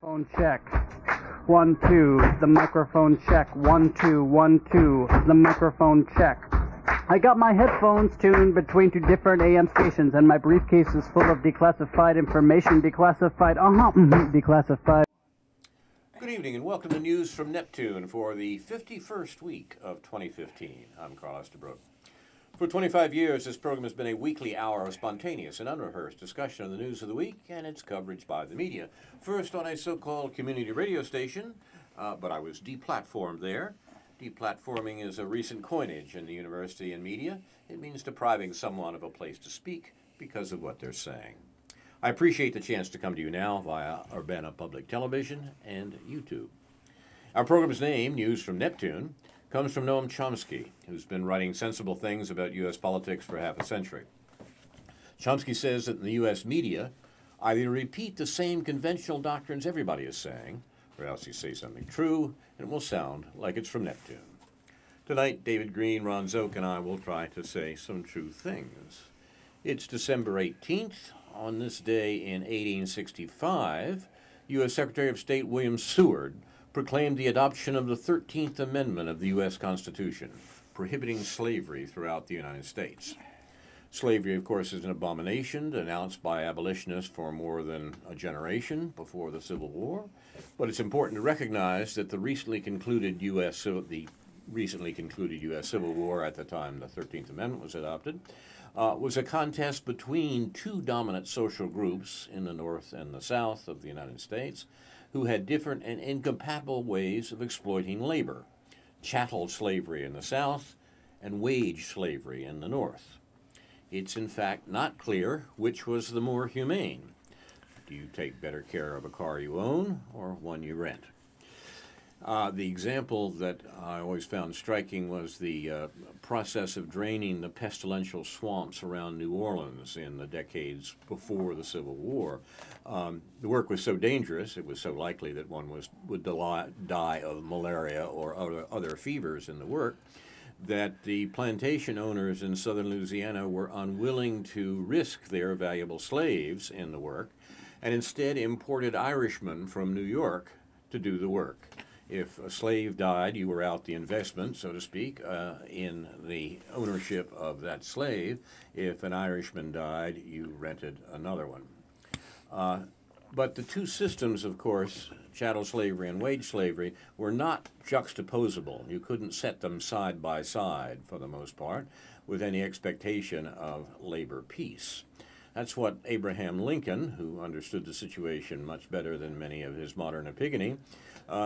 Phone check. 1, 2. The microphone check. 1, 2, 1, 2. The microphone check. I got my headphones tuned between two different AM stations, and my briefcase is full of declassified information. Declassified. Declassified. Good evening and welcome to News from Neptune for the 51st week of 2015. I'm Carl Estabrook. For 25 years, this program has been a weekly hour of spontaneous and unrehearsed discussion of the news of the week and its coverage by the media. First on a so-called community radio station, but I was deplatformed there. Deplatforming is a recent coinage in the university and media. It means depriving someone of a place to speak because of what they're saying. I appreciate the chance to come to you now via Urbana Public Television and YouTube. Our program's name, News from Neptune, comes from Noam Chomsky, who's been writing sensible things about U.S. politics for half a century. Chomsky says that in the U.S. media, either you repeat the same conventional doctrines everybody is saying, or else you say something true, and it will sound like it's from Neptune. Tonight, David Green, Ron Zoke, and I will try to say some true things. It's December 18th. On this day in 1865, U.S. Secretary of State William Seward proclaimed the adoption of the 13th Amendment of the U.S. Constitution, prohibiting slavery throughout the United States. Slavery, of course, is an abomination denounced by abolitionists for more than a generation before the Civil War, but it's important to recognize that the recently concluded U.S. Civil War at the time the 13th Amendment was adopted was a contest between two dominant social groups in the North and the South of the United States who had different and incompatible ways of exploiting labor: chattel slavery in the South and wage slavery in the North. It's in fact not clear which was the more humane. Do you take better care of a car you own or one you rent? The example that I always found striking was the process of draining the pestilential swamps around New Orleans in the decades before the Civil War. The work was so dangerous, it was so likely that one would die of malaria or other fevers in the work, that the plantation owners in southern Louisiana were unwilling to risk their valuable slaves in the work, and instead imported Irishmen from New York to do the work. If a slave died, you were out the investment, so to speak, in the ownership of that slave. If an Irishman died, you rented another one. But the two systems, of course, chattel slavery and wage slavery, were not juxtaposable. You couldn't set them side by side, for the most part, with any expectation of labor peace. That's what Abraham Lincoln, who understood the situation much better than many of his modern epigony,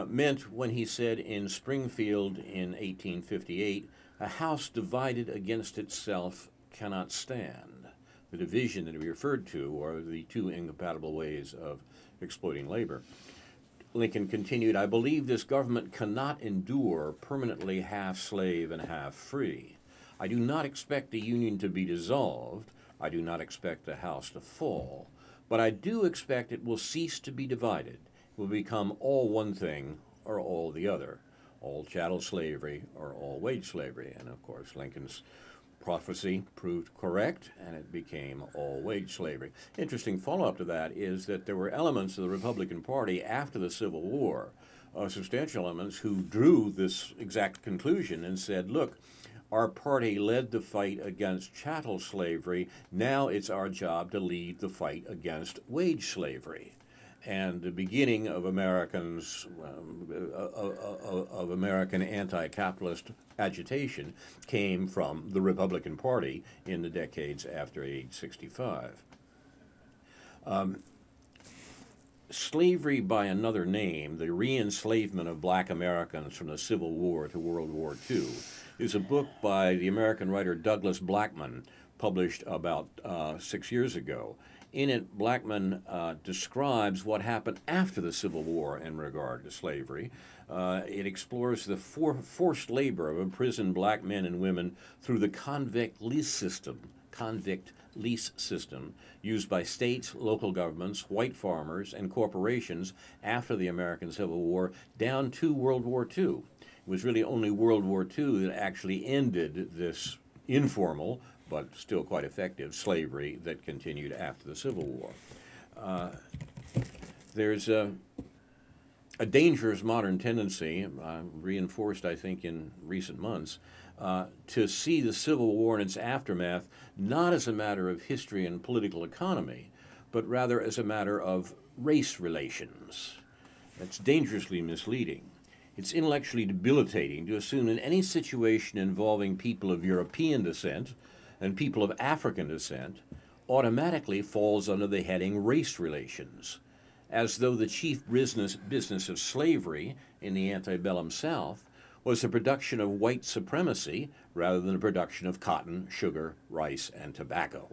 meant when he said in Springfield in 1858, "A house divided against itself cannot stand." The division that he referred to are the two incompatible ways of exploiting labor. Lincoln continued, "I believe this government cannot endure permanently half slave and half free. I do not expect the Union to be dissolved. I do not expect the house to fall. But I do expect it will cease to be divided. It will become all one thing or all the other, all chattel slavery or all wage slavery." And of course, Lincoln's prophecy proved correct, and it became all wage slavery. Interesting follow-up to that is that there were elements of the Republican Party after the Civil War, substantial elements, who drew this exact conclusion and said, look, our party led the fight against chattel slavery. Now it's our job to lead the fight against wage slavery. And the beginning of American anti-capitalist agitation came from the Republican Party in the decades after age 65. Slavery by Another Name, the re-enslavement of black Americans from the Civil War to World War II, is a book by the American writer Douglas Blackmun, published about 6 years ago. In it, Blackmun describes what happened after the Civil War in regard to slavery. It explores the forced labor of imprisoned black men and women through the convict lease system used by states, local governments, white farmers, and corporations after the American Civil War down to World War II. It was really only World War II that actually ended this informal but still quite effective slavery that continued after the Civil War. There's a dangerous modern tendency, reinforced, I think, in recent months, to see the Civil War and its aftermath not as a matter of history and political economy, but rather as a matter of race relations. That's dangerously misleading. It's intellectually debilitating to assume in any situation involving people of European descent and people of African descent automatically falls under the heading race relations, as though the chief business of slavery in the antebellum South was the production of white supremacy rather than the production of cotton, sugar, rice, and tobacco.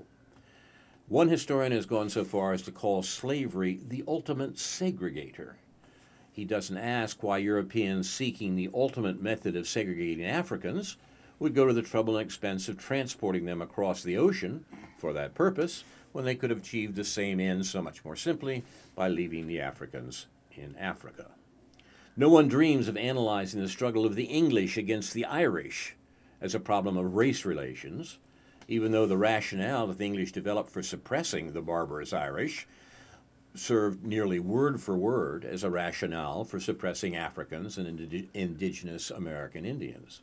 One historian has gone so far as to call slavery the ultimate segregator. He doesn't ask why Europeans seeking the ultimate method of segregating Africans would go to the trouble and expense of transporting them across the ocean for that purpose, when they could have achieved the same end so much more simply by leaving the Africans in Africa. No one dreams of analyzing the struggle of the English against the Irish as a problem of race relations, even though the rationale that the English developed for suppressing the barbarous Irish served nearly word for word as a rationale for suppressing Africans and indigenous American Indians.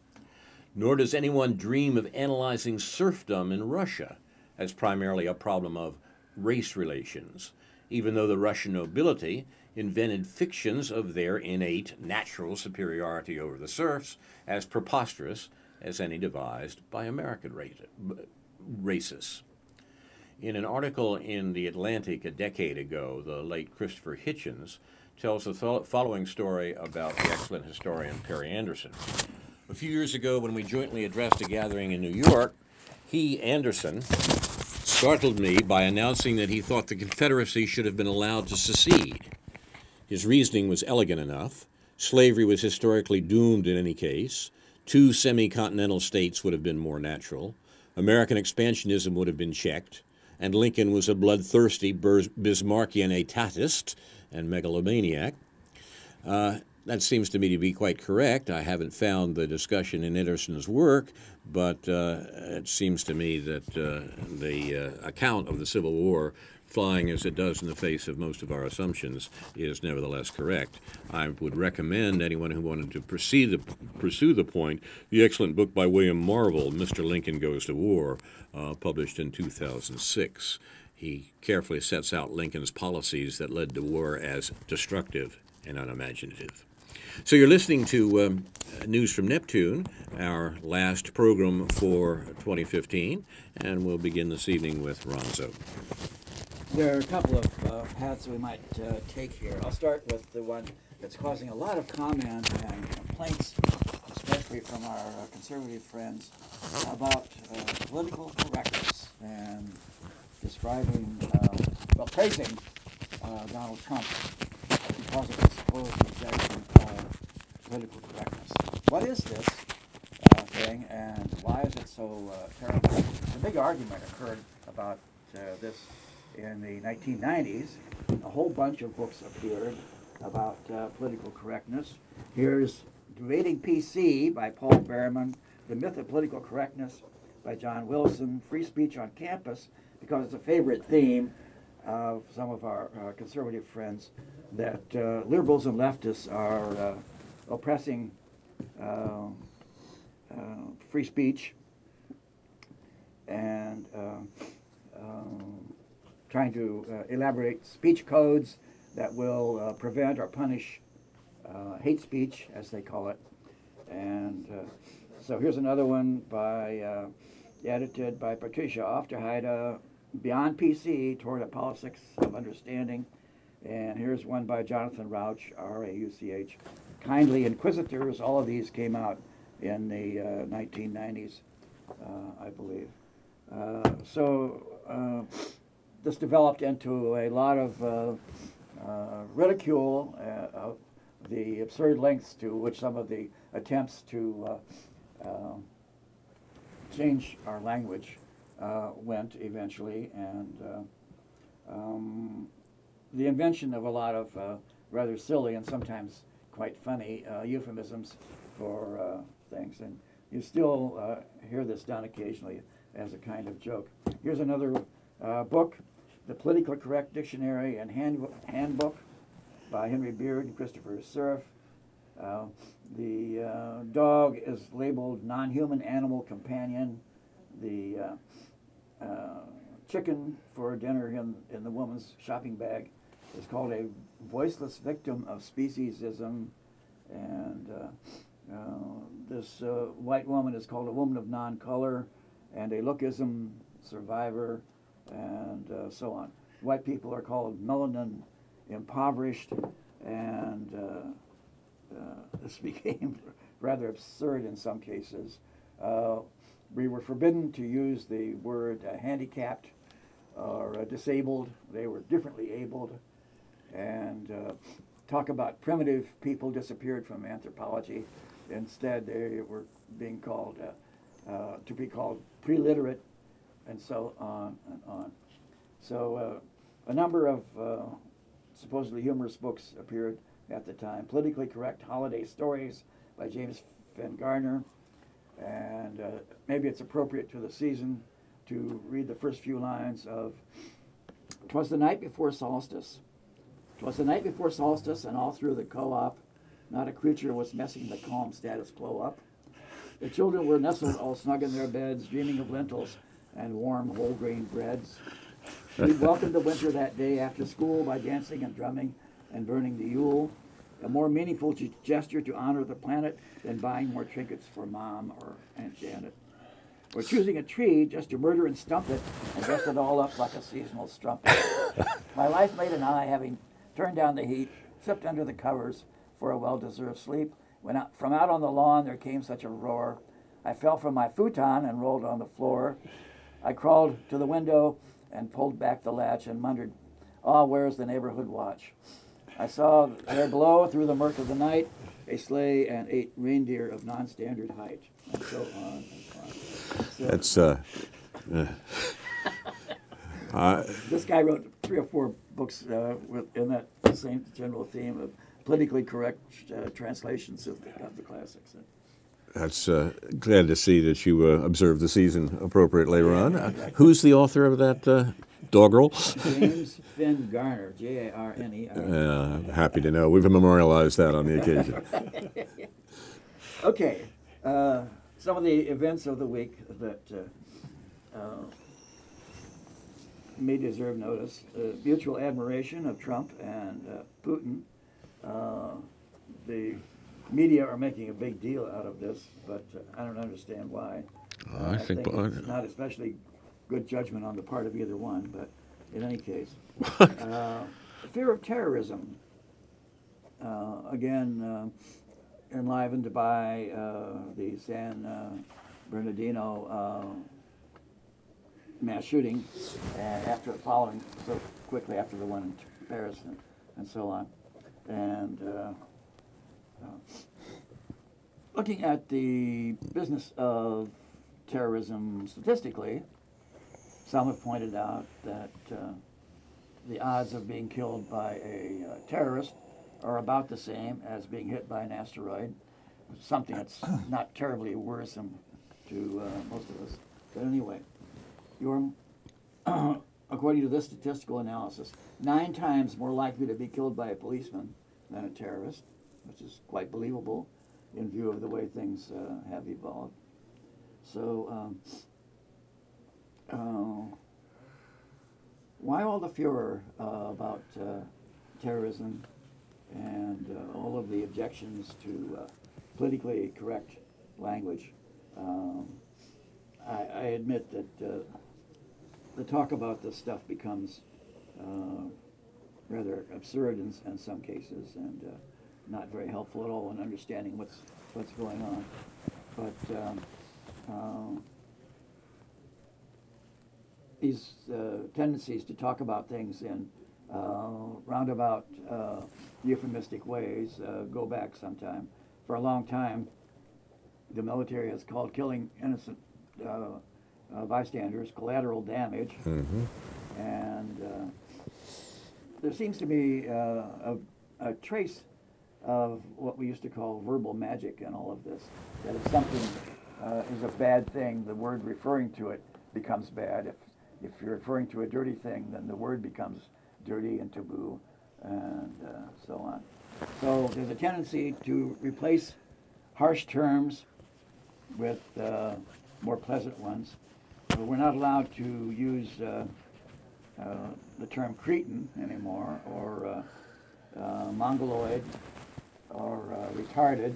Nor does anyone dream of analyzing serfdom in Russia as primarily a problem of race relations, even though the Russian nobility invented fictions of their innate natural superiority over the serfs as preposterous as any devised by American racists. In an article in The Atlantic a decade ago, the late Christopher Hitchens tells the following story about the excellent historian Perry Anderson. A few years ago, when we jointly addressed a gathering in New York, Anderson, startled me by announcing that he thought the Confederacy should have been allowed to secede. His reasoning was elegant enough. Slavery was historically doomed in any case. 2 semi-continental states would have been more natural. American expansionism would have been checked. And Lincoln was a bloodthirsty Bismarckian etatist and megalomaniac. That seems to me to be quite correct. I haven't found the discussion in Anderson's work, but it seems to me that the account of the Civil War, flying as it does in the face of most of our assumptions, is nevertheless correct. I would recommend anyone who wanted to pursue the point, the excellent book by William Marvel, Mr. Lincoln Goes to War, published in 2006. He carefully sets out Lincoln's policies that led to war as destructive and unimaginative. So you're listening to News from Neptune, our last program for 2015, and we'll begin this evening with Ronzo. There are a couple of paths we might take here. I'll start with the one that's causing a lot of comment and complaints, especially from our conservative friends, about political correctness and describing, praising Donald Trump because of his supposed rejection of political correctness. What is this thing, and why is it so terrible? A big argument occurred about this in the 1990s. A whole bunch of books appeared about political correctness. Here's Debating PC by Paul Behrman, The Myth of Political Correctness by John Wilson, Free Speech on Campus, because it's a favorite theme of some of our conservative friends, that liberals and leftists are oppressing free speech and trying to elaborate speech codes that will prevent or punish hate speech, as they call it. And so here's another one edited by Patricia Aufderheide, Beyond PC, Toward a Politics of Understanding. And here's one by Jonathan Rauch, R-A-U-C-H, Kindly Inquisitors. All of these came out in the 1990s, I believe. This developed into a lot of ridicule of the absurd lengths to which some of the attempts to change our language went eventually, and the invention of a lot of rather silly and sometimes quite funny euphemisms for things. And you still hear this done occasionally as a kind of joke. Here's another book, The Politically Correct Dictionary and Handbook by Henry Beard and Christopher Surf. The dog is labeled non-human animal companion. The chicken for dinner in the woman's shopping bag is called a voiceless victim of speciesism. And this white woman is called a woman of non-color and a lookism survivor, and so on. White people are called melanin impoverished, and this became rather absurd in some cases. We were forbidden to use the word handicapped or disabled. They were differently abled. And talk about primitive people disappeared from anthropology. Instead, they were being called, to be called pre-literate, and so on and on. So a number of supposedly humorous books appeared at the time. Politically Correct Holiday Stories by James Finn Garner. And maybe it's appropriate to the season to read the first few lines of "'Twas the night before solstice. 'Twas the night before solstice, and all through the co-op, not a creature was messing the calm status quo up. The children were nestled all snug in their beds, dreaming of lentils and warm whole grain breads. We welcomed the winter that day after school by dancing and drumming and burning the Yule, a more meaningful gesture to honor the planet than buying more trinkets for Mom or Aunt Janet. Or choosing a tree just to murder and stump it and dress it all up like a seasonal strumpet. My life mate and I, having turned down the heat, slipped under the covers for a well-deserved sleep. When from out on the lawn there came such a roar. I fell from my futon and rolled on the floor. I crawled to the window and pulled back the latch and wondered, where's the neighborhood watch? I saw there below, through the murk of the night, a sleigh and 8 reindeer of non-standard height, and so on and so on. That's this guy wrote 3 or 4 books in that same general theme of politically correct translations of the classics. That's glad to see that you observed the season appropriate later on. Who's the author of that doggerel? James Finn Garner, Garner. Happy to know. We've memorialized that on the occasion. Okay, some of the events of the week that may deserve notice. Mutual admiration of Trump and Putin. The media are making a big deal out of this, but I don't understand why. I think it's not especially good judgment on the part of either one, but in any case. Fear of terrorism, again, enlivened by the San Bernardino mass shooting after following so quickly after the one in Paris and so on. And looking at the business of terrorism statistically, some have pointed out that the odds of being killed by a terrorist are about the same as being hit by an asteroid, something that's not terribly worrisome to most of us. But anyway, you're, according to this statistical analysis, 9 times more likely to be killed by a policeman than a terrorist, which is quite believable in view of the way things have evolved. So, why all the furor about terrorism and all of the objections to politically correct language? I admit that the talk about this stuff becomes rather absurd in some cases and not very helpful at all in understanding what's going on. But these tendencies to talk about things in roundabout euphemistic ways go back sometime. For a long time, the military has called killing innocent bystanders collateral damage. Mm-hmm. And there seems to be a trace of what we used to call verbal magic in all of this. That if something is a bad thing, the word referring to it becomes bad. If you're referring to a dirty thing, then the word becomes dirty and taboo. and so on. So there's a tendency to replace harsh terms with more pleasant ones. So we're not allowed to use the term cretin anymore, or mongoloid, or retarded.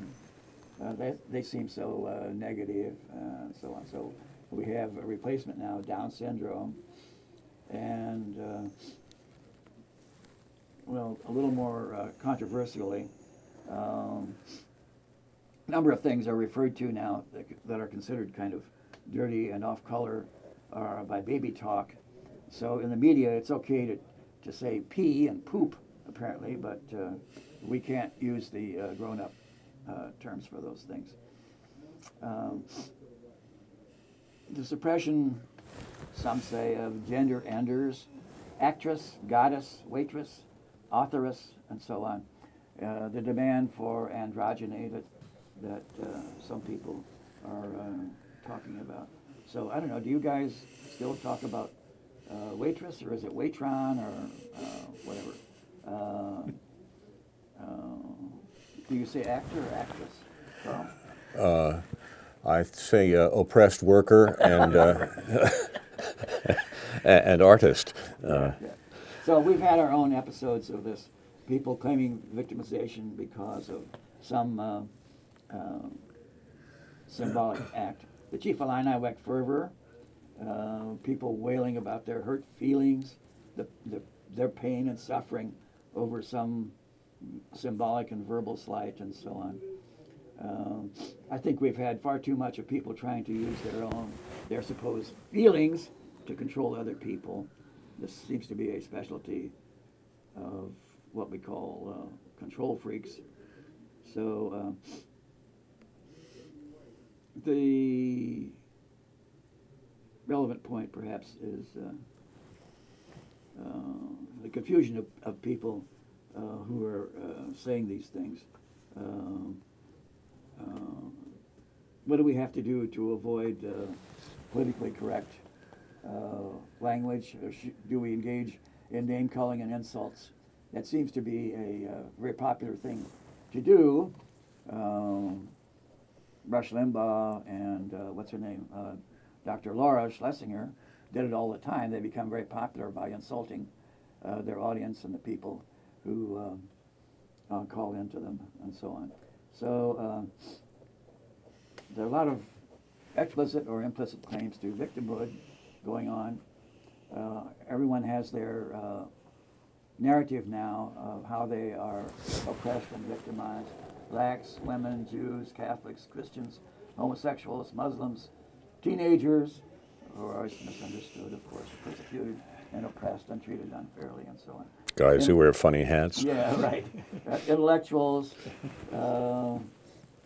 They seem so negative, and so on. So we have a replacement now, Down syndrome, and well, a little more controversially, a number of things are referred to now that are considered kind of dirty and off color by baby talk. So in the media, it's okay to say pee and poop, apparently, but we can't use the grown-up terms for those things. The suppression, some say, of gender enders, actress, goddess, waitress, authoress, and so on. The demand for androgyny that some people are talking about. So I don't know, do you guys still talk about waitress, or is it waitron, or whatever? Do you say actor or actress, Carl? I say oppressed worker and and artist. Yeah. So we've had our own episodes of this, people claiming victimization because of some symbolic act. The Chief Illini Wek fervor, people wailing about their hurt feelings, their pain and suffering over some symbolic and verbal slight, and so on. I think we've had far too much of people trying to use their supposed feelings to control other people. This seems to be a specialty of what we call control freaks. So the relevant point, perhaps, is the confusion of people who are saying these things. What do we have to do to avoid politically correct language? Or do we engage in name calling and insults? That seems to be a very popular thing to do. Rush Limbaugh and what's her name, Dr. Laura Schlesinger, did it all the time. They become very popular by insulting their audience and the people who call into them, and so on. So there are a lot of explicit or implicit claims to victimhood going on. Everyone has their narrative now of how they are oppressed and victimized. Blacks, women, Jews, Catholics, Christians, homosexuals, Muslims, teenagers, who are misunderstood, of course, persecuted and oppressed and treated unfairly, and so on. Guys who wear funny hats. Yeah, right. Intellectuals,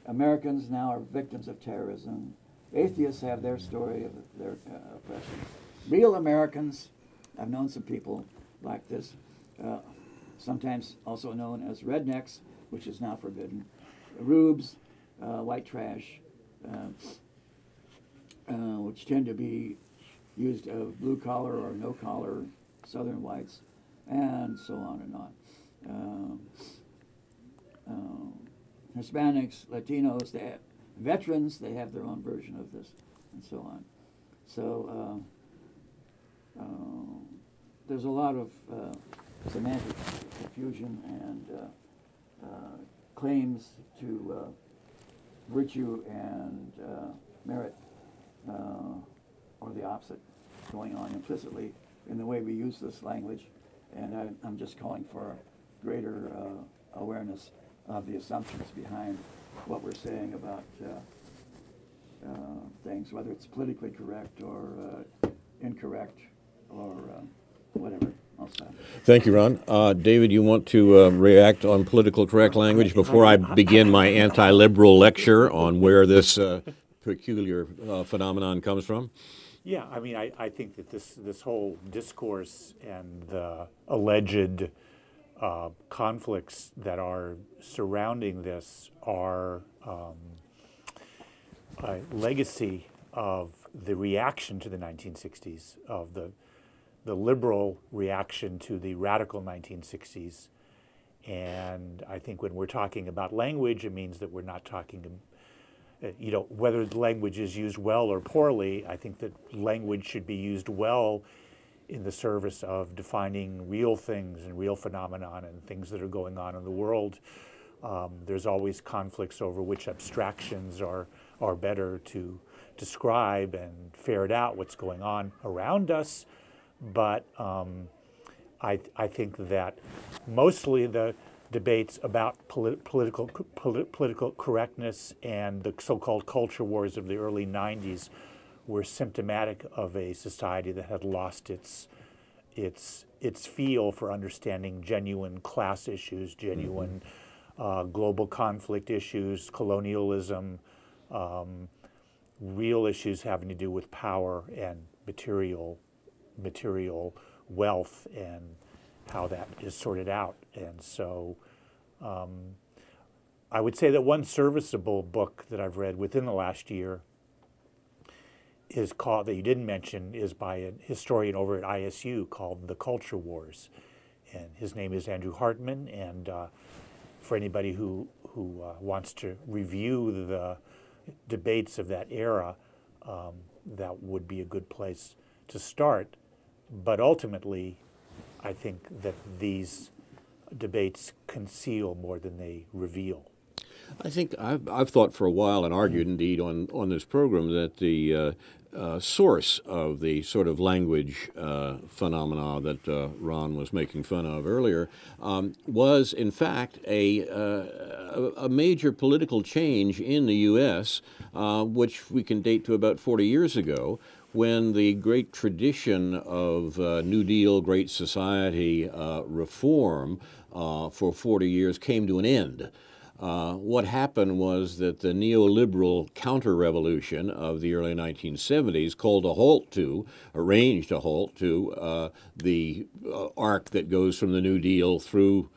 Americans now are victims of terrorism. Atheists have their story of their oppression. Real Americans, I've known some people like this, sometimes also known as rednecks, which is now forbidden. Rubes, white trash, which tend to be used of blue collar or no collar southern whites, and so on and on. Hispanics, Latinos, they have veterans, they have their own version of this, and so on. So there's a lot of semantic confusion and claims to virtue and merit, or the opposite, going on implicitly in the way we use this language. And I'm just calling for greater awareness of the assumptions behind what we're saying about things, whether it's politically correct or incorrect or whatever. I'll stop. Thank you, Ron. David, you want to react on political correct language before I begin my anti-liberal lecture on where this peculiar phenomenon comes from? Yeah, I mean, I think that this whole discourse and the alleged conflicts that are surrounding this are a legacy of the reaction to the 1960s, of the liberal reaction to the radical 1960s, And I think when we're talking about language, it means that we're not talking, whether the language is used well or poorly. I think that language should be used well in the service of defining real things and real phenomenon and things that are going on in the world. There's always conflicts over which abstractions are better to describe and ferret out what's going on around us. But I think that mostly the debates about political correctness and the so-called culture wars of the early 90s were symptomatic of a society that had lost its feel for understanding genuine class issues, genuine global conflict issues, colonialism, real issues having to do with power and material wealth and how that is sorted out. And so I would say that one serviceable book that I've read within the last year is called, that you didn't mention, is by a historian over at ISU called The Culture Wars. And his name is Andrew Hartman. And for anybody who wants to review the debates of that era, that would be a good place to start. But ultimately, I think that these debates conceal more than they reveal. I think I've thought for a while and argued indeed on this program that the source of the sort of language phenomena that Ron was making fun of earlier was in fact a major political change in the U.S., which we can date to about 40 years ago, when the great tradition of New Deal, Great Society reform for 40 years came to an end. What happened was that the neoliberal counter-revolution of the early 1970s arranged a halt to the arc that goes from the New Deal through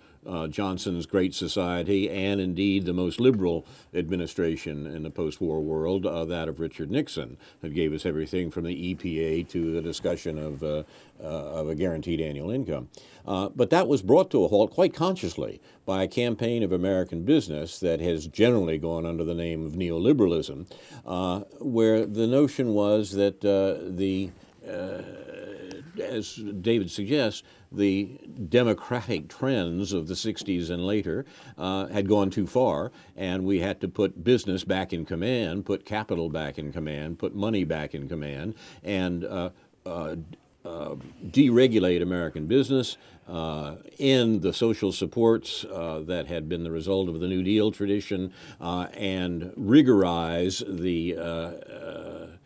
Johnson's Great Society and indeed the most liberal administration in the post-war world, that of Richard Nixon, that gave us everything from the EPA to the discussion of a guaranteed annual income. But that was brought to a halt quite consciously by a campaign of American business that has generally gone under the name of neoliberalism, where the notion was that as David suggests, the democratic trends of the 60s and later had gone too far, and we had to put business back in command, put capital back in command, put money back in command, and deregulate American business, end the social supports that had been the result of the New Deal tradition, and rigorize the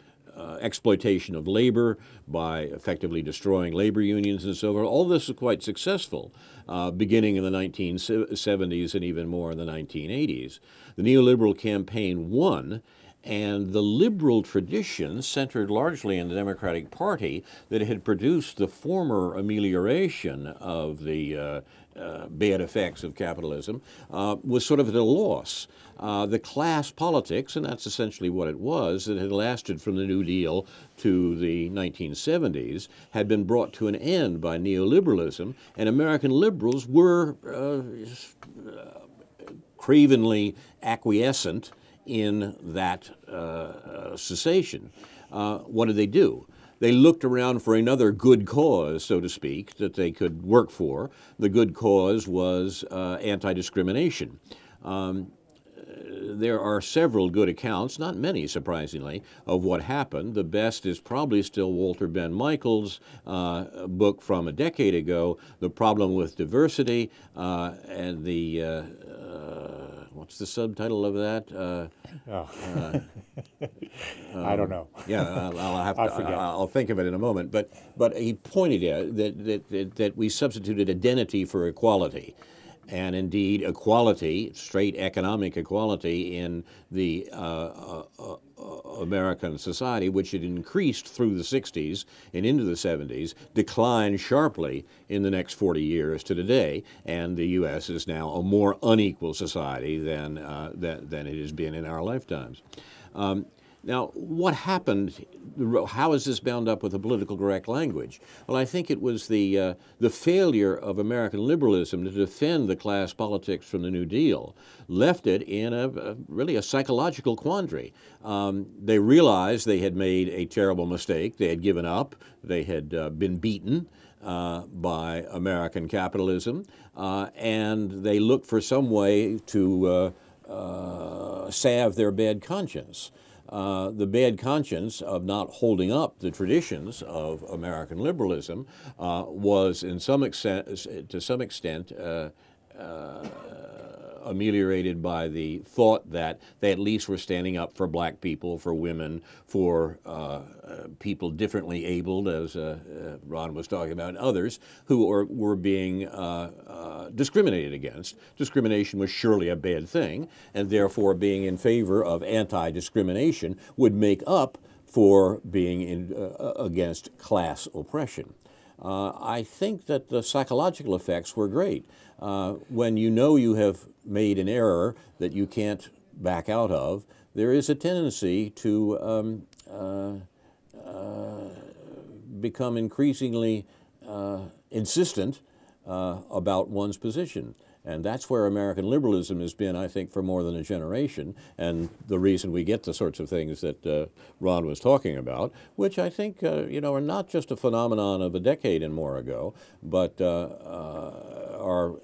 exploitation of labor by effectively destroying labor unions and so forth. All this was quite successful, beginning in the 1970s and even more in the 1980s. The neoliberal campaign won, and the liberal tradition, centered largely in the Democratic Party, that had produced the former amelioration of the bad effects of capitalism, was sort of at a loss. The class politics, and that's essentially what it was, that had lasted from the New Deal to the 1970s, had been brought to an end by neoliberalism, and American liberals were cravenly acquiescent in that cessation. What did they do? They looked around for another good cause, so to speak, that they could work for. The good cause was anti-discrimination. There are several good accounts, not many surprisingly, of what happened. The best is probably still Walter Ben Michael's book from a decade ago, The Problem with Diversity, and the what's the subtitle of that? I don't know. Yeah, I'll think of it in a moment. But he pointed out that we substituted identity for equality. And indeed, equality, straight economic equality in the American society, which had increased through the 60s and into the 70s, declined sharply in the next 40 years to today. And the U.S. is now a more unequal society than it has been in our lifetimes. Now, what happened? How is this bound up with the political correct language? Well, I think it was the failure of American liberalism to defend the class politics from the New Deal left it in really a psychological quandary. They realized they had made a terrible mistake. They had given up. They had been beaten by American capitalism, and they looked for some way to salve their bad conscience. The bad conscience of not holding up the traditions of American liberalism was, to some extent, ameliorated by the thought that they at least were standing up for black people, for women, for people differently abled, as Ron was talking about, and others who were being discriminated against. Discrimination was surely a bad thing, and therefore being in favor of anti-discrimination would make up for being against class oppression. I think that the psychological effects were great. When you know you have made an error that you can't back out of, there is a tendency to become increasingly insistent about one's position. And that's where American liberalism has been, I think, for more than a generation, and the reason we get the sorts of things that Ron was talking about, which I think, are not just a phenomenon of a decade and more ago, but are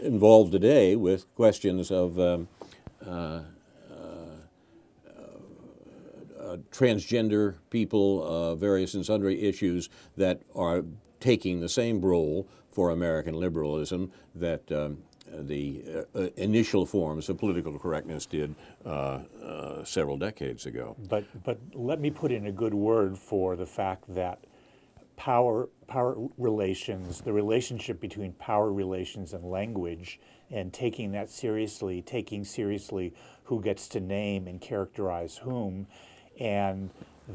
involved today with questions of transgender people, various and sundry issues that are taking the same role for American liberalism that the initial forms of political correctness did several decades ago. But let me put in a good word for the fact that power relations, the relationship between power relations and language, and taking that seriously, taking seriously who gets to name and characterize whom, and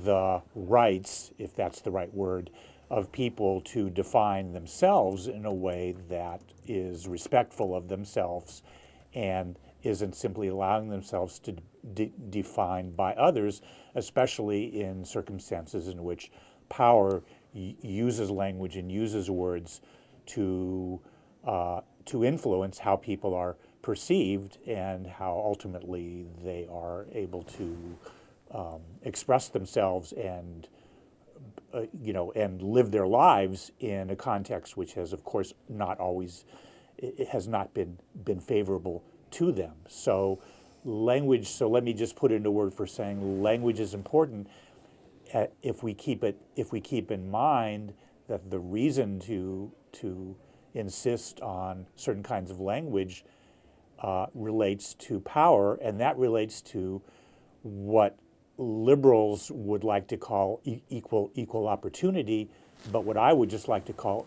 the rights, if that's the right word, of people to define themselves in a way that is respectful of themselves and isn't simply allowing themselves to defined by others, especially in circumstances in which power uses language and uses words to influence how people are perceived and how ultimately they are able to express themselves and and live their lives in a context which has, of course, not always, it has not been favorable to them. So language, so let me just put it into a word for saying language is important if we keep in mind that the reason to insist on certain kinds of language relates to power, and that relates to what liberals would like to call equal opportunity, but what I would just like to call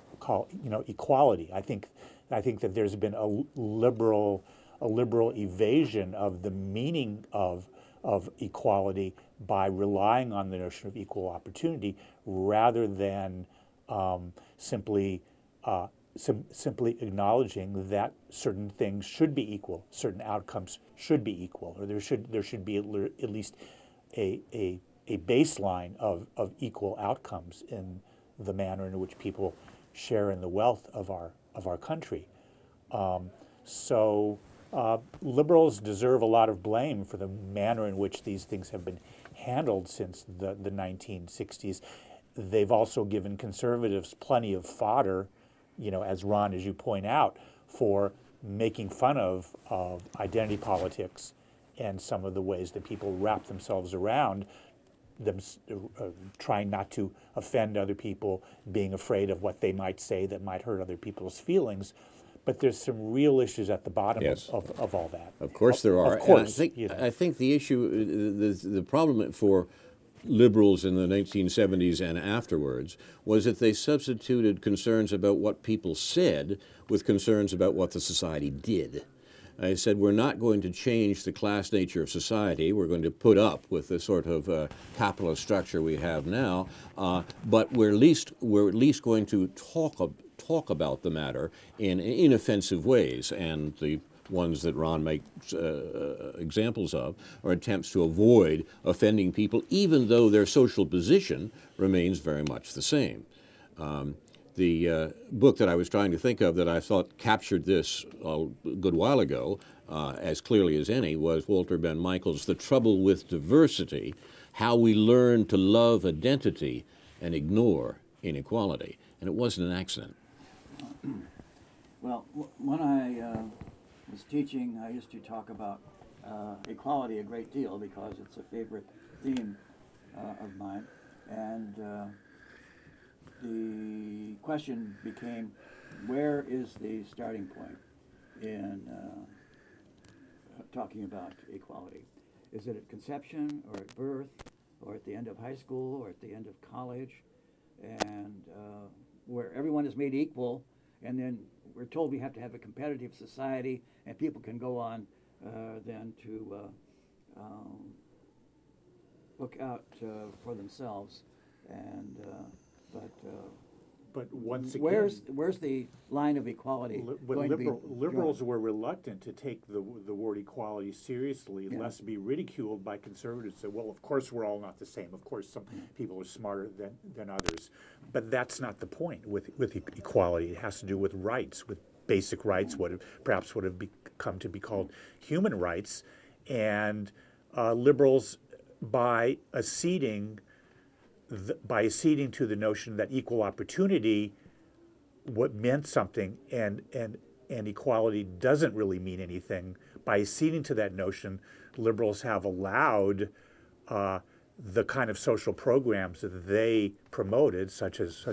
equality. I think that there's been a liberal evasion of the meaning of equality by relying on the notion of equal opportunity rather than simply acknowledging that certain things should be equal, certain outcomes should be equal, or there should be at least a baseline of equal outcomes in the manner in which people share in the wealth of our country. So liberals deserve a lot of blame for the manner in which these things have been handled since the 1960s. They've also given conservatives plenty of fodder, as Ron, as you point out, for making fun of identity politics and some of the ways that people wrap themselves around them, trying not to offend other people, being afraid of what they might say that might hurt other people's feelings. But there's some real issues at the bottom of all that. Of course there are. Of course. And I think the issue, the problem for liberals in the 1970s and afterwards was that they substituted concerns about what people said with concerns about what the society did. I said, we're not going to change the class nature of society. We're going to put up with the sort of capitalist structure we have now, but we're at least going to talk about the matter in inoffensive ways. And the ones that Ron makes examples of, are attempts to avoid offending people, even though their social position remains very much the same. The book that I was trying to think of that I thought captured this a good while ago as clearly as any was Walter Ben Michael's The Trouble with Diversity, How We Learn to Love Identity and Ignore Inequality. And it wasn't an accident. Well, when I was teaching, I used to talk about equality a great deal because it's a favorite theme of mine. And the question became, where is the starting point in talking about equality? Is it at conception or at birth or at the end of high school or at the end of college? And where everyone is made equal, and then we're told we have to have a competitive society and people can go on then to look out for themselves. And but once again, where's the line of equality going to be liberals drawn? were reluctant to take the word equality seriously, lest be ridiculed by conservatives. Say, well, of course we're all not the same. Of course some people are smarter than others. But that's not the point with equality. It has to do with rights, with basic rights, what perhaps would have come to be called human rights. And liberals, by acceding to the notion that equal opportunity what meant something and equality doesn't really mean anything, by acceding to that notion, liberals have allowed the kind of social programs that they promoted, such as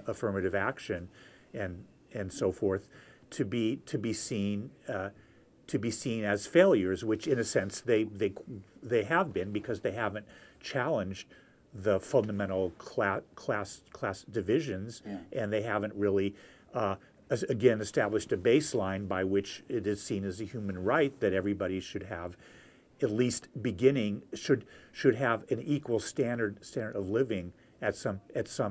affirmative action and so forth, to be seen as failures, which in a sense they have been, because they haven't challenged the fundamental class divisions, and they haven't really again established a baseline by which it is seen as a human right that everybody should have, at least beginning, should have an equal standard of living at some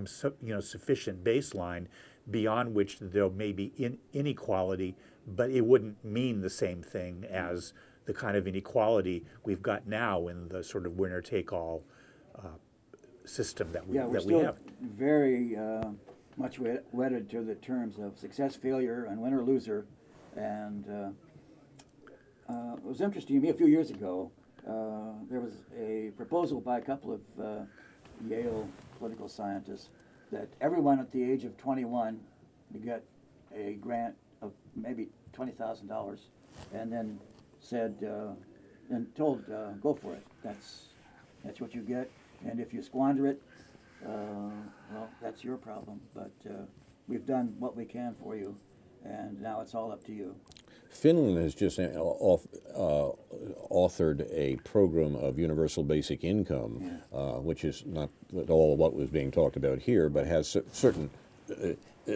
sufficient baseline, beyond which there may be inequality, but it wouldn't mean the same thing as the kind of inequality we've got now in the sort of winner-take-all system that we we're still have. Very much wedded to the terms of success, failure, and winner, loser. And it was interesting to me a few years ago. There was a proposal by a couple of Yale political scientists that everyone at the age of 21 would get a grant of maybe $20,000, and then said and told, go for it. That's what you get. And if you squander it, well, that's your problem. But we've done what we can for you, and now it's all up to you. Finland has just authored a program of universal basic income, which is not at all what was being talked about here, but has certain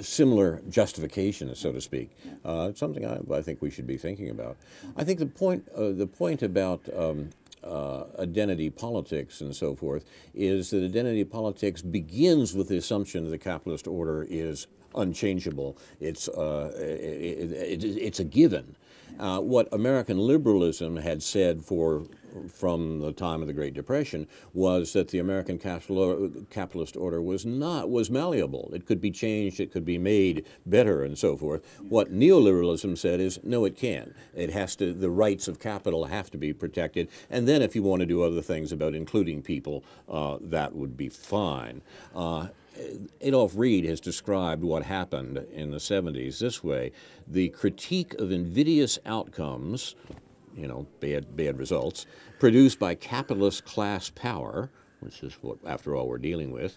similar justifications, so to speak. It's something I think we should be thinking about. I think the point about identity politics and so forth is that identity politics begins with the assumption that the capitalist order is unchangeable. It's a given. What American liberalism had said from the time of the Great Depression was that the American capitalist order was malleable. It could be changed, it could be made better, and so forth. What neoliberalism said is, no, it can't. The rights of capital have to be protected, and then if you want to do other things about including people, that would be fine. Adolph Reed has described what happened in the 70s this way: the critique of invidious outcomes, bad results, produced by capitalist class power, which is what, after all, we're dealing with,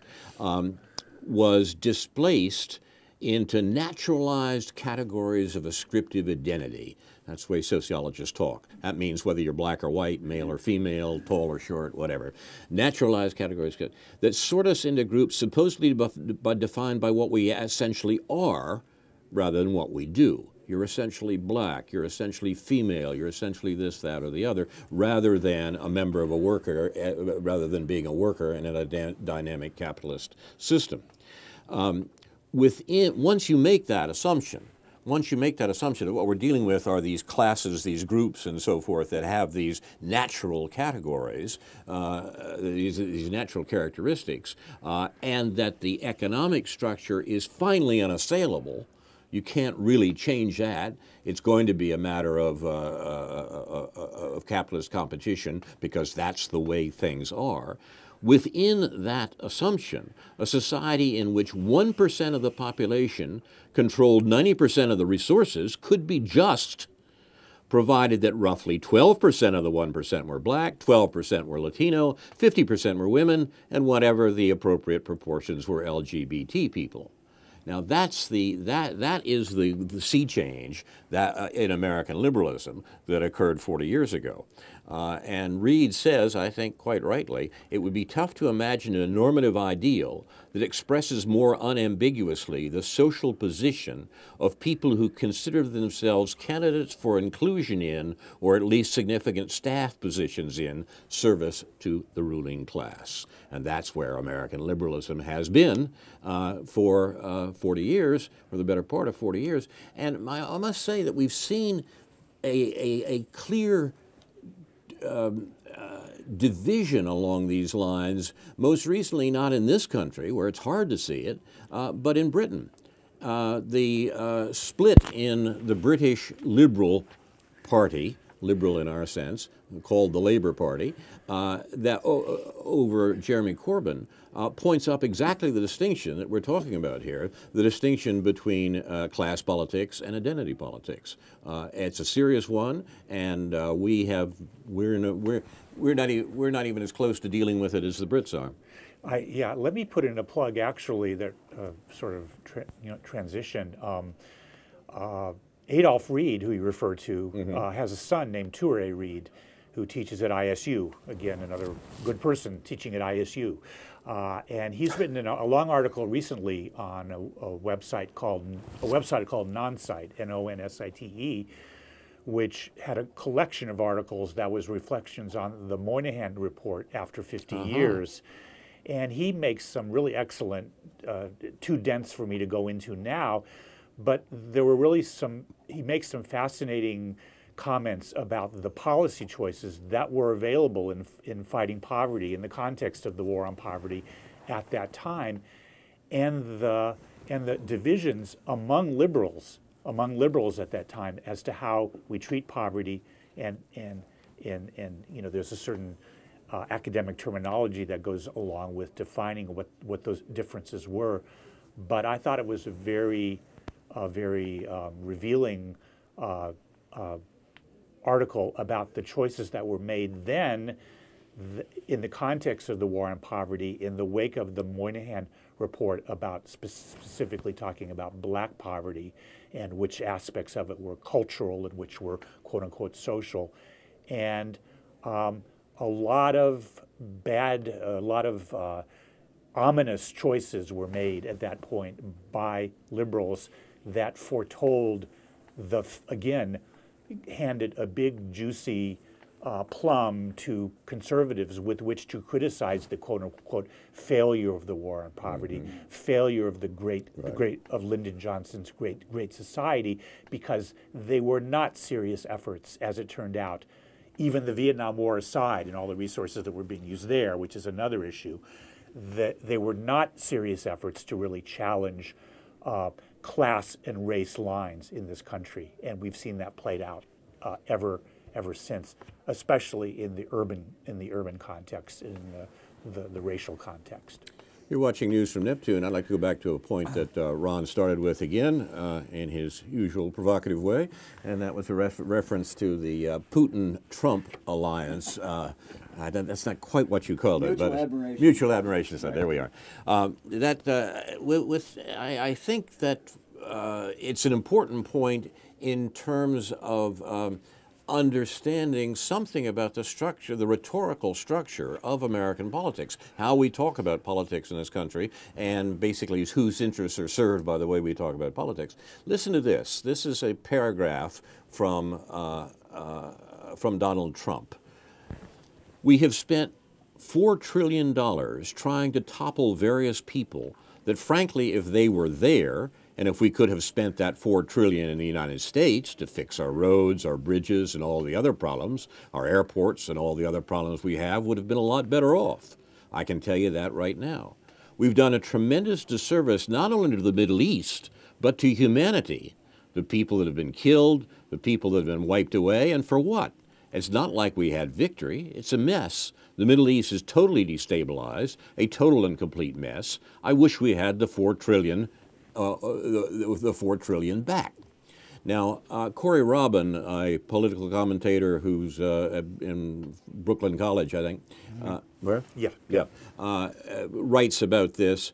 was displaced into naturalized categories of ascriptive identity. That's the way sociologists talk. That means whether you're black or white, male or female, tall or short, whatever. Naturalized categories that sort us into groups supposedly defined by what we essentially are rather than what we do. You're essentially black, you're essentially female, you're essentially this, that, or the other, rather than a member of a worker, rather than being a worker in a dynamic capitalist system. Once you make that assumption, once you make that assumption that what we're dealing with are these classes, these groups, and so forth that have these natural categories, these natural characteristics, and that the economic structure is finally unassailable, you can't really change that. It's going to be a matter of capitalist competition because that's the way things are. Within that assumption, a society in which 1% of the population controlled 90% of the resources could be just, provided that roughly 12% of the 1% were black, 12% were Latino, 50% were women, and whatever the appropriate proportions were LGBT people. Now that is the sea change that in American liberalism that occurred 40 years ago. And Reed says, I think quite rightly, it would be tough to imagine a normative ideal that expresses more unambiguously the social position of people who consider themselves candidates for inclusion in, or at least significant staff positions in, service to the ruling class. And that's where American liberalism has been for 40 years, or the better part of 40 years. And I must say that we've seen a clear division along these lines, most recently not in this country, where it's hard to see it, but in Britain. The split in the British Liberal Party, liberal in our sense, called the Labour Party, that over Jeremy Corbyn, points up exactly the distinction that we're talking about here, the distinction between class politics and identity politics. It's a serious one, and we're not even as close to dealing with it as the Brits are. Yeah, let me put in a plug actually that sort of transition. Adolph Reed, who you referred to, has a son named Toure Reed, who teaches at ISU. Again, another good person teaching at ISU. And he's written a long article recently on a website called Nonsite, Nonsite, which had a collection of articles that was reflections on the Moynihan Report after 50 years. And he makes some really excellent, too dense for me to go into now, but there were really he makes some fascinating comments about the policy choices that were available in fighting poverty in the context of the war on poverty at that time, and the divisions among liberals at that time as to how we treat poverty, and there's a certain academic terminology that goes along with defining what those differences were. But I thought it was a very revealing article about the choices that were made then in the context of the war on poverty in the wake of the Moynihan Report, about specifically talking about black poverty and which aspects of it were cultural and which were quote unquote social. And a lot of ominous choices were made at that point by liberals that foretold handed a big juicy plum to conservatives with which to criticize the quote unquote failure of the war on poverty, failure of of Lyndon Johnson's Great Society, because they were not serious efforts, as it turned out. Even the Vietnam War aside and all the resources that were being used there, which is another issue, that they were not serious efforts to really challenge class and race lines in this country, and we've seen that played out ever since, especially in the urban context, in the racial context. You're watching News from Neptune. I'd like to go back to a point that Ron started with again in his usual provocative way, and that was a reference to the Putin-Trump alliance. That's not quite what you called it, but admiration. Mutual admiration. So right. There we are. I think that it's an important point in terms of understanding something about the structure, the rhetorical structure of American politics, how we talk about politics in this country, and basically whose interests are served by the way we talk about politics. Listen to this. This is a paragraph from Donald Trump. We have spent $4 trillion trying to topple various people that, frankly, if they were there And if we could have spent that $4 trillion in the United States to fix our roads, our bridges, and all the other problems, our airports and all the other problems we have would have been a lot better off. I can tell you that right now. We've done a tremendous disservice not only to the Middle East, but to humanity. The people that have been killed, the people that have been wiped away, and for what? It's not like we had victory. It's a mess. The Middle East is totally destabilized, a total and complete mess. I wish we had the $4 trillion, the $4 trillion back. Now, Corey Robin, a political commentator who's in Brooklyn College, I think. Where? Yeah. Writes about this.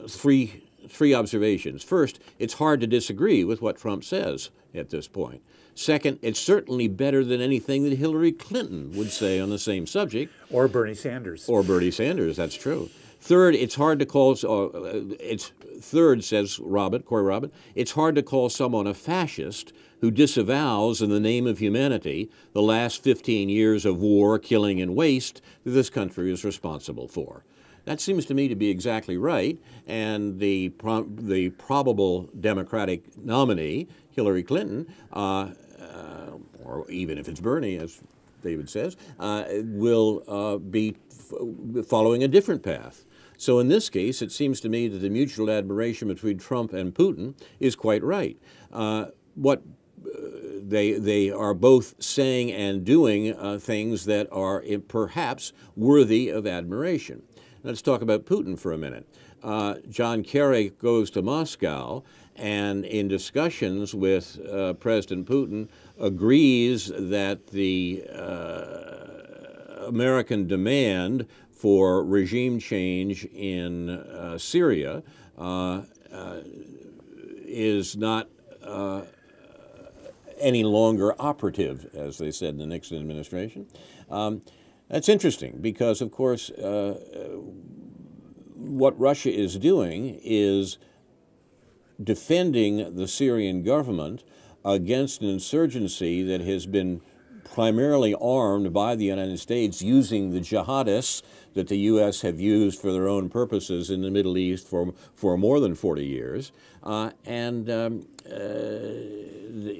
Three observations. First, it's hard to disagree with what Trump says at this point. Second, it's certainly better than anything that Hillary Clinton would say on the same subject. Or Bernie Sanders. Or Bernie Sanders, that's true. Third, it's hard to call, third, says Corey Robin, it's hard to call someone a fascist who disavows, in the name of humanity, the last 15 years of war, killing, and waste that this country is responsible for. That seems to me to be exactly right, and the probable Democratic nominee, Hillary Clinton, or even if it's Bernie, as David says, will be following a different path. So in this case, it seems to me that the mutual admiration between Trump and Putin is quite right. They are both saying and doing things that are perhaps worthy of admiration. Let's talk about Putin for a minute. John Kerry goes to Moscow and in discussions with President Putin agrees that the American demand for regime change in Syria is not any longer operative, as they said in the Nixon administration. That's interesting because, of course, what Russia is doing is defending the Syrian government against an insurgency that has been primarily armed by the United States using the jihadists that the U.S. have used for their own purposes in the Middle East for more than 40 years.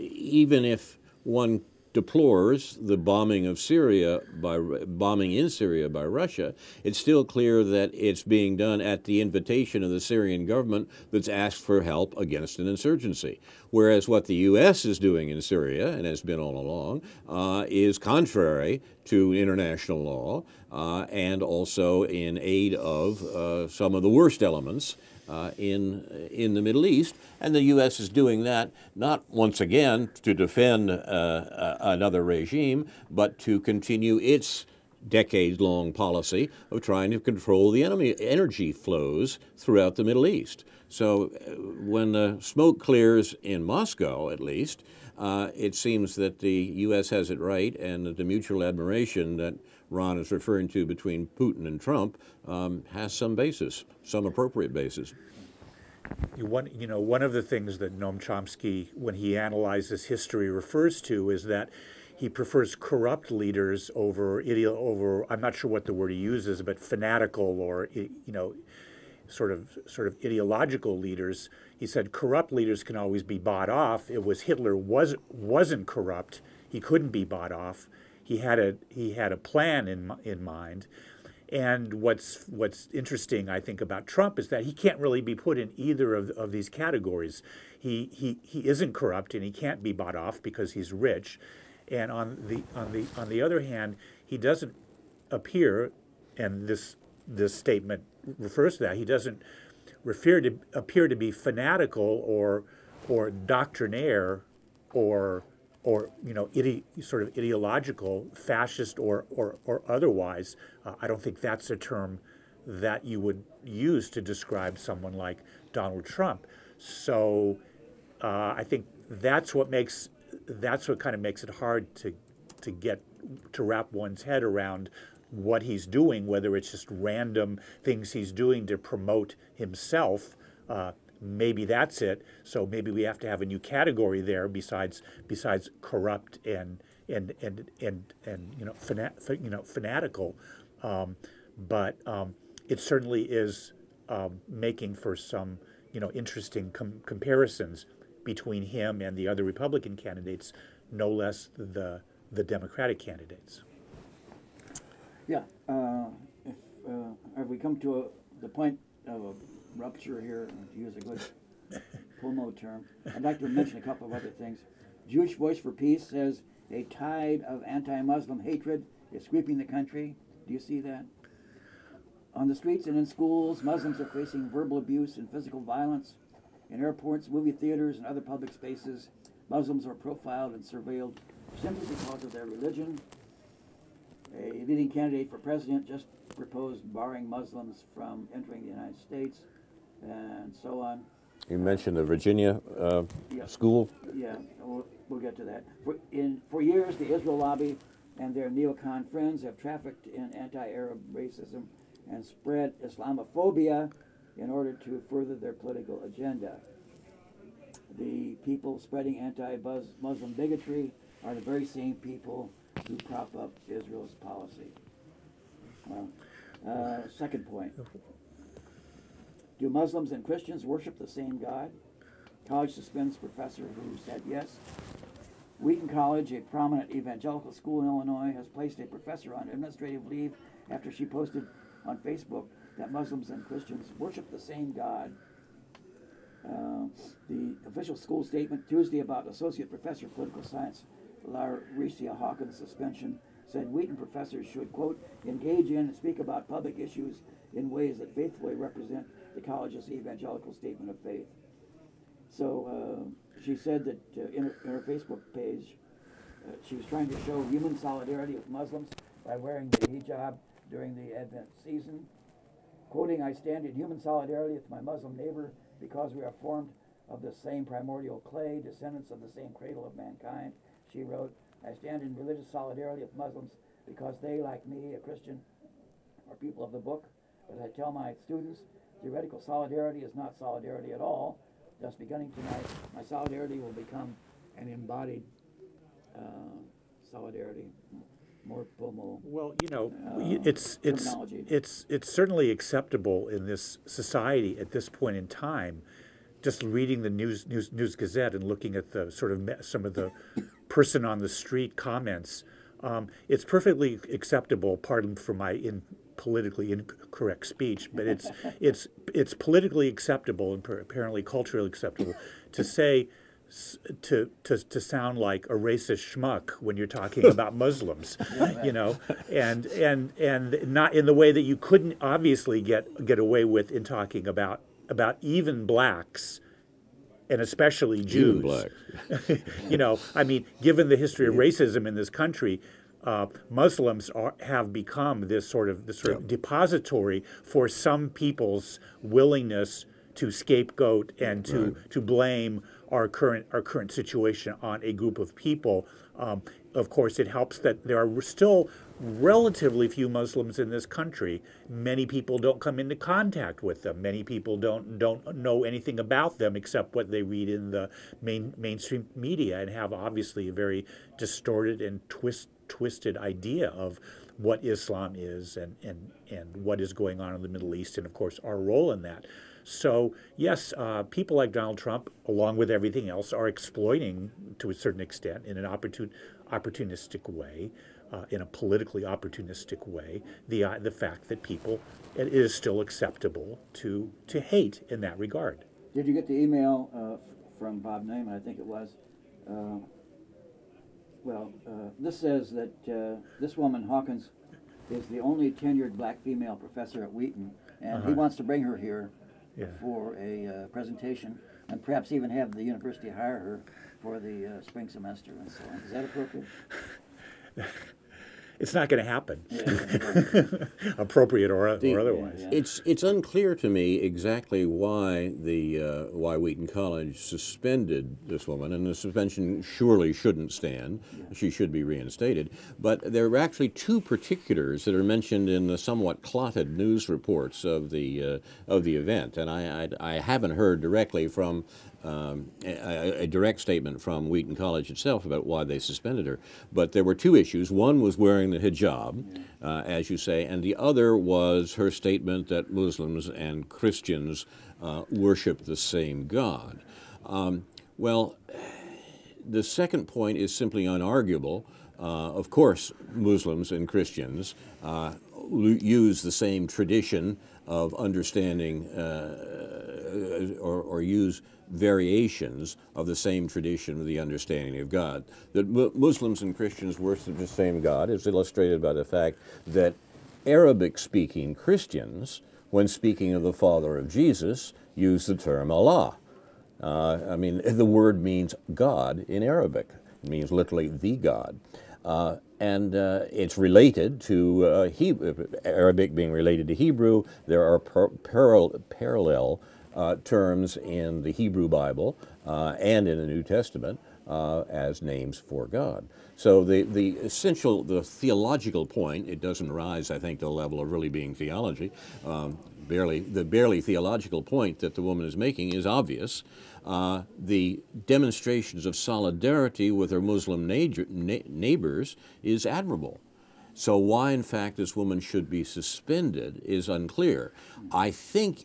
Even if one deplores the bombing in Syria by Russia, it's still clear that it's being done at the invitation of the Syrian government that's asked for help against an insurgency. Whereas what the U.S. is doing in Syria, and has been all along, is contrary to international law and also in aid of some of the worst elements in the Middle East, and the U.S. is doing that not once again to defend another regime, but to continue its decades-long policy of trying to control the energy flows throughout the Middle East. So when the smoke clears in Moscow, at least, it seems that the U.S. has it right, and that the mutual admiration that Ron is referring to between Putin and Trump has some basis, some appropriate basis. One of the things that Noam Chomsky, when he analyzes history, refers to is that he prefers corrupt leaders over, I'm not sure what the word he uses, but fanatical or, sort of ideological leaders. He said corrupt leaders can always be bought off. It was Hitler wasn't corrupt. He couldn't be bought off. He had a plan in mind. And what's interesting, I think, about Trump is that he can't really be put in either of these categories. He isn't corrupt and he can't be bought off because he's rich. And on the other hand, he doesn't appear, and this statement refers to that, he doesn't appear to be fanatical or doctrinaire or sort of ideological, fascist or otherwise. I don't think that's a term that you would use to describe someone like Donald Trump. So I think that's what kind of makes it hard to wrap one's head around what he's doing, whether it's just random things he's doing to promote himself. Maybe that's it. So maybe we have to have a new category there besides corrupt and fanatical. But it certainly is making for some interesting comparisons between him and the other Republican candidates, no less the Democratic candidates. Yeah. Have we come to the point of a rupture here, to use a good Pomo term? I'd like to mention a couple of other things. Jewish Voice for Peace says a tide of anti-Muslim hatred is sweeping the country. Do you see that? On the streets and in schools, Muslims are facing verbal abuse and physical violence. In airports, movie theaters, and other public spaces, Muslims are profiled and surveilled simply because of their religion. A leading candidate for president just proposed barring Muslims from entering the United States, and so on. You mentioned the Virginia school. Yeah, we'll get to that. For years, the Israel lobby and their neocon friends have trafficked in anti-Arab racism and spread Islamophobia in order to further their political agenda. The people spreading anti-Muslim bigotry are the very same people who prop up Israel's policy. Well, second point. Do Muslims and Christians worship the same God? College suspends professor who said yes. Wheaton College, a prominent evangelical school in Illinois, has placed a professor on administrative leave after she posted on Facebook that Muslims and Christians worship the same God. The official school statement Tuesday about Associate Professor of Political Science Lauricia Hawkins' suspension said Wheaton professors should, quote, engage in and speak about public issues in ways that faithfully represent the college's evangelical statement of faith. So she said that in her Facebook page, she was trying to show human solidarity with Muslims by wearing the hijab during the Advent season. Quoting, I stand in human solidarity with my Muslim neighbor because we are formed of the same primordial clay, descendants of the same cradle of mankind. She wrote, I stand in religious solidarity with Muslims because they, like me, a Christian, are people of the book. But I tell my students, theoretical solidarity is not solidarity at all. Thus, beginning tonight, my solidarity will become an embodied solidarity. More Pomo. Well, it's certainly acceptable in this society at this point in time. Just reading the News Gazette and looking at the sort of some of the person on the street comments, it's perfectly acceptable. Pardon for my politically incorrect speech, but it's politically acceptable and apparently culturally acceptable to say to sound like a racist schmuck when you're talking about Muslims, and not in the way that you couldn't obviously get away with in talking about even blacks. And especially Jews. I mean, given the history of racism in this country, Muslims have become this sort of depository for some people's willingness to scapegoat and to blame our current situation on a group of people. Of course, it helps that there are still relatively few Muslims in this country. Many people don't come into contact with them. Many people don't know anything about them except what they read in the mainstream media and have obviously a very distorted and twisted idea of what Islam is and what is going on in the Middle East and, of course, our role in that. So, yes, people like Donald Trump, along with everything else, are exploiting, to a certain extent, in an opportunistic way, in a politically opportunistic way, the fact that it is still acceptable to hate in that regard. Did you get the email from Bob Neyman, I think it was? This says that this woman, Hawkins, is the only tenured black female professor at Wheaton, and he wants to bring her here for a presentation, and perhaps even have the university hire her for the spring semester and so on. Is that appropriate? It's not going to happen, appropriate or otherwise. Yeah. It's unclear to me exactly why why Wheaton College suspended this woman, and the suspension surely shouldn't stand. Yeah. She should be reinstated. But there are actually two particulars that are mentioned in the somewhat clotted news reports of the event, and I haven't heard directly from a direct statement from Wheaton College itself about why they suspended her. But there were two issues. One was wearing the hijab, as you say, and the other was her statement that Muslims and Christians worship the same God. Well, the second point is simply unarguable. Of course, Muslims and Christians use the same tradition of understanding or use variations of the same tradition of the understanding of God. That Muslims and Christians worship the same God is illustrated by the fact that Arabic-speaking Christians, when speaking of the Father of Jesus, use the term Allah. I mean, the word means God in Arabic. It means literally the God. And it's related to Arabic being related to Hebrew. There are parallel terms in the Hebrew Bible and in the New Testament as names for God. So the essential, the theological point, it doesn't rise, I think, to the level of really being theology. The barely theological point that the woman is making is obvious. The demonstrations of solidarity with her Muslim neighbors is admirable. So why, in fact, this woman should be suspended is unclear. I think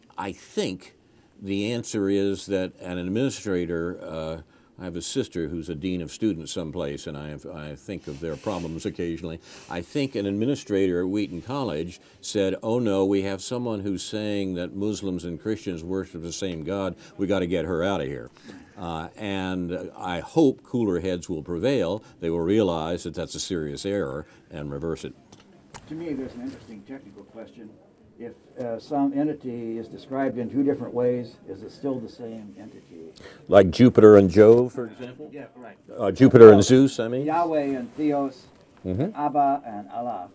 the answer is that an administrator, I have a sister who's a dean of students someplace, and I think of their problems occasionally. I think an administrator at Wheaton College said, oh no, we have someone who's saying that Muslims and Christians worship the same God. We got to get her out of here. And I hope cooler heads will prevail. They will realize that that's a serious error and reverse it. To me, there's an interesting technical question. If some entity is described in two different ways, is it still the same entity? Like Jupiter and Jove, for example? Yeah, right. Jupiter and Zeus, I mean? Yahweh and Theos, and Abba and Allah.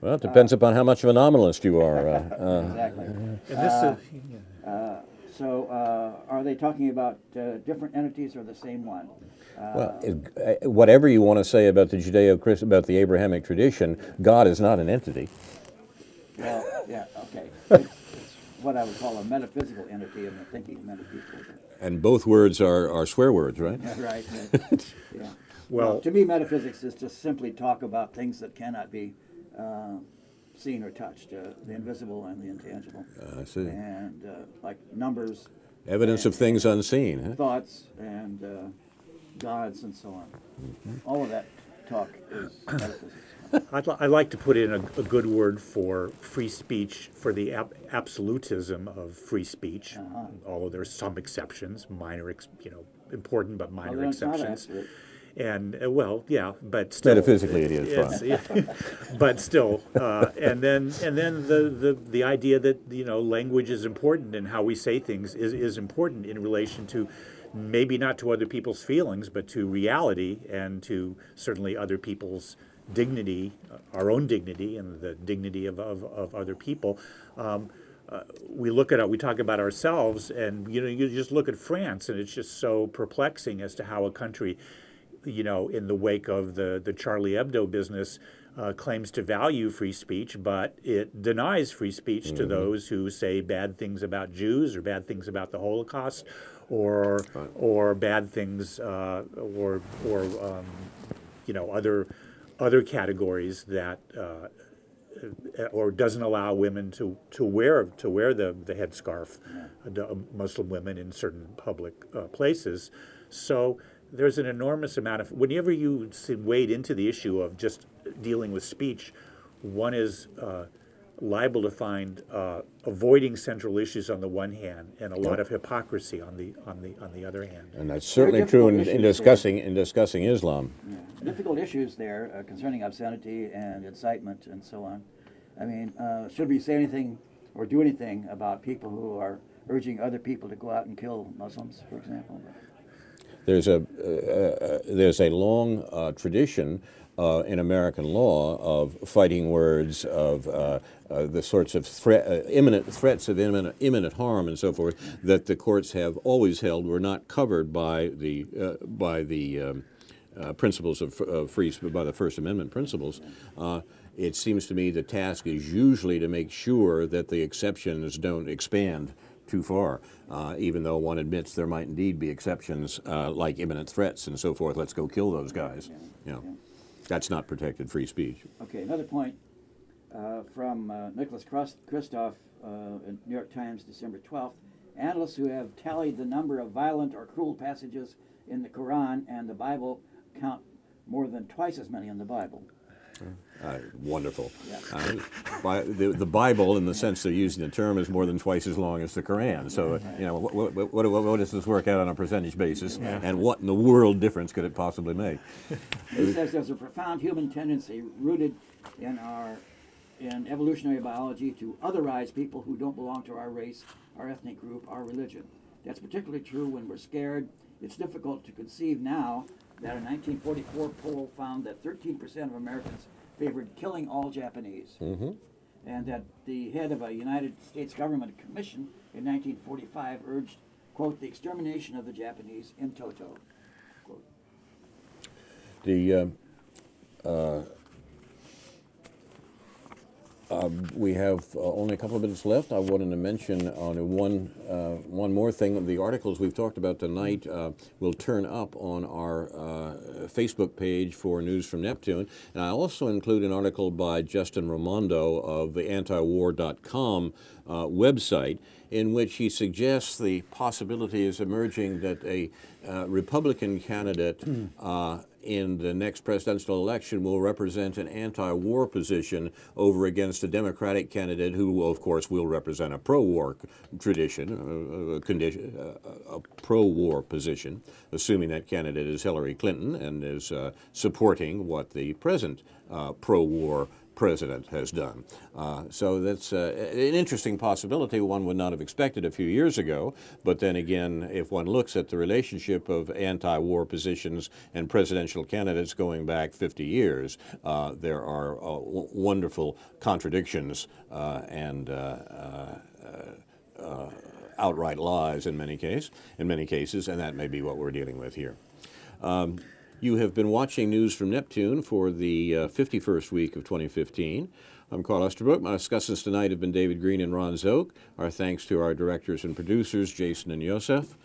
Well, it depends upon how much of a nominalist you are. Exactly. And this So are they talking about different entities or the same one? Well, whatever you want to say about the about the Abrahamic tradition, God is not an entity. Well, yeah, okay. It's what I would call a metaphysical entity in the thinking of many people. And both words are swear words, right? Yeah, right. Yeah. Well, to me, metaphysics is to simply talk about things that cannot be seen or touched, the invisible and the intangible. I see. And like numbers. Evidence of things unseen. Huh? Thoughts and gods and so on. All of that talk is metaphysics. I'd like to put in a good word for free speech, for the absolutism of free speech, although there's some exceptions, minor, important but minor exceptions. And well, yeah, but still, metaphysically it is fine. But still, and then the idea that language is important and how we say things is important in relation to maybe not to other people's feelings, but to reality and to certainly other people's dignity, our own dignity, and the dignity of other people. We talk about ourselves, and you just look at France, and it's just so perplexing as to how a country, in the wake of the Charlie Hebdo business, claims to value free speech, but it denies free speech to those who say bad things about Jews or bad things about the Holocaust, or bad things, other categories that, or doesn't allow women to wear the headscarf, Muslim women in certain public places. So there's an enormous amount of, whenever you wade into the issue of just dealing with speech, one is liable to find avoiding central issues on the one hand and a lot of hypocrisy on the other hand. And that's certainly true in discussing Islam. Yeah. Difficult issues there concerning obscenity and incitement and so on. I mean, should we say anything or do anything about people who are urging other people to go out and kill Muslims, for example? There's a long tradition in American law of fighting words, of the sorts of imminent threats of imminent harm and so forth that the courts have always held were not covered by the principles of free speech, by the First Amendment principles. It seems to me the task is usually to make sure that the exceptions don't expand too far, even though one admits there might indeed be exceptions like imminent threats and so forth. Let's go kill those guys. That's not protected free speech. Okay, another point. from Nicholas Kristof in New York Times, December 12th. Analysts who have tallied the number of violent or cruel passages in the Quran and the Bible count more than twice as many in the Bible. Wonderful. Yeah. The Bible, in the sense they're using the term, is more than twice as long as the Quran. So, you know, what does this work out on a percentage basis, and what in the world difference could it possibly make? He says there's a profound human tendency rooted in evolutionary biology to otherize people who don't belong to our race, our ethnic group, our religion. That's particularly true when we're scared. It's difficult to conceive now that a 1944 poll found that 13% of Americans favored killing all Japanese, and that the head of a United States government commission in 1945 urged, quote, the extermination of the Japanese in toto, quote. We have only a couple of minutes left. I wanted to mention on one more thing. The articles we've talked about tonight will turn up on our Facebook page for News from Neptune. And I also include an article by Justin Raimondo of the antiwar.com website, in which he suggests the possibility is emerging that a Republican candidate in the next presidential election will represent an anti-war position over against a Democratic candidate who, of course, will represent a pro-war tradition, a pro-war position, assuming that candidate is Hillary Clinton and is supporting what the present pro-war president has done. So that's an interesting possibility, one would not have expected a few years ago. But then again, if one looks at the relationship of anti-war positions and presidential candidates going back 50 years, there are wonderful contradictions and outright lies in many cases, and that may be what we're dealing with here. You have been watching News from Neptune for the 51st week of 2015. I'm Carl Esterbrook. My discussants tonight have been David Green and Ron Zook. Our thanks to our directors and producers, Jason and Yosef.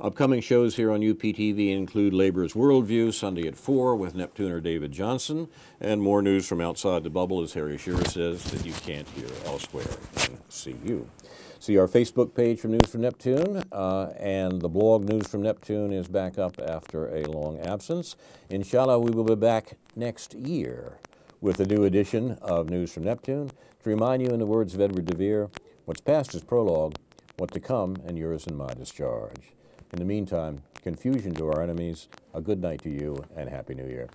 Upcoming shows here on UPTV include Labor's Worldview, Sunday at 4 with Neptuner David Johnson, and more news from outside the bubble, as Harry Shearer says, that you can't hear elsewhere. And see you. See our Facebook page for News from Neptune, and the blog News from Neptune is back up after a long absence. Inshallah, we will be back next year with a new edition of News from Neptune to remind you, in the words of Edward de Vere, what's past is prologue, what to come and yours and my discharge. In the meantime, confusion to our enemies, a good night to you, and Happy New Year.